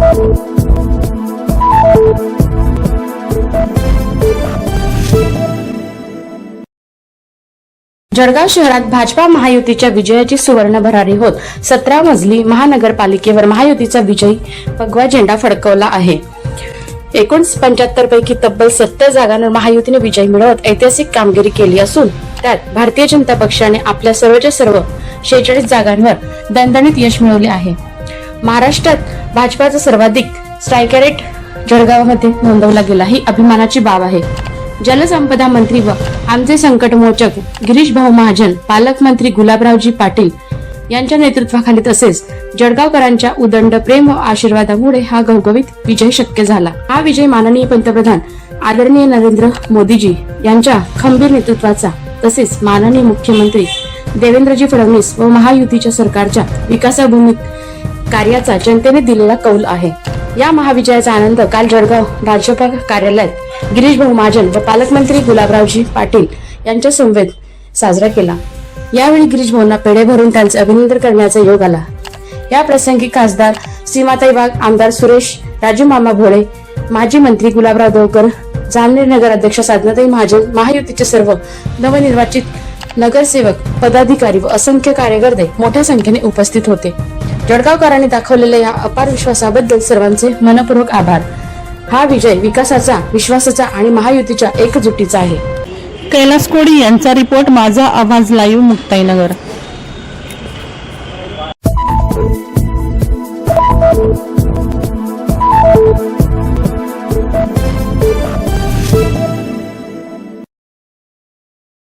जळगाव शहरात भाजपा महायुतीच्या विजयाची सुवर्ण भरारी होत 17 मजली महानगरपालिकेवर महायुतीचा विजयी भगवा झेंडा फडकवला आहे। एकूण 75 पैकी तब्बल 70 जागांवर महायुतीने विजय मिळवत ऐतिहासिक कामगिरी केली असून त्यात भारतीय जनता पक्षाने आपल्या सर्वच्या सर्व 46 जागांवर दणदणीत यश मिळवले आहे। महाराष्ट्रात भाजपाचा सर्वाधिक स्ट्राईक रेट जळगावमध्ये नोंदवला गेला ही अभिमानाची बाब आहे। जलसंपदा मंत्री व आमचे संकटमोचक गिरीश भाऊ महाजन, पालकमंत्री गुलाबरावजी पाटील यांच्या नेतृत्वाखाली तसेच जळगावकरांच्या उदंड प्रेम व आशीर्वादामुळे हा घवघवीत विजय शक्य झाला। हा विजय माननीय पंतप्रधान आदरणीय नरेंद्र मोदीजी यांच्या खंबीर नेतृत्वाचा तसेच माननीय मुख्यमंत्री देवेंद्रजी फडणवीस व महायुतीच्या सरकारच्या विकासाभिमुख कार्याचा जनतेने दिलेला कौल आहे। या महाविजयाचा आनंद काल जळगाव भाजपा कार्यालयात गिरीश भाऊ महाजन व पालकमंत्री गुलाबरावजी पाटील यांच्या समवेत साजरा केला। यावेळी गिरीश भाऊंना पेढे भरून त्यांचे अभिनंदन करण्याचा योग आला। या प्रसंगी खासदार सीमाताई वाघ, आमदार सुरेश राजू मामा भोळे, माजी मंत्री गुलाबराव देवकर, जामनेर नगर अध्यक्ष साधनाताई महाजन, महायुतीचे सर्व नवनिर्वाचित नगरसेवक, पदाधिकारी व असंख्य कार्यकर्ते मोठ्या संख्येने उपस्थित होते। जळगावकरांनी दाखवलेल्या या अपार विश्वासाबद्दल सर्वांचे मनपूर्वक आभार। हा विजय विकासाचा, विश्वासाचा आणि महायुतीच्या एकजुटीचा आहे। कैलास कोडी यांचा रिपोर्ट, माझा आवाज लाईव्ह, मुक्ताईनगर।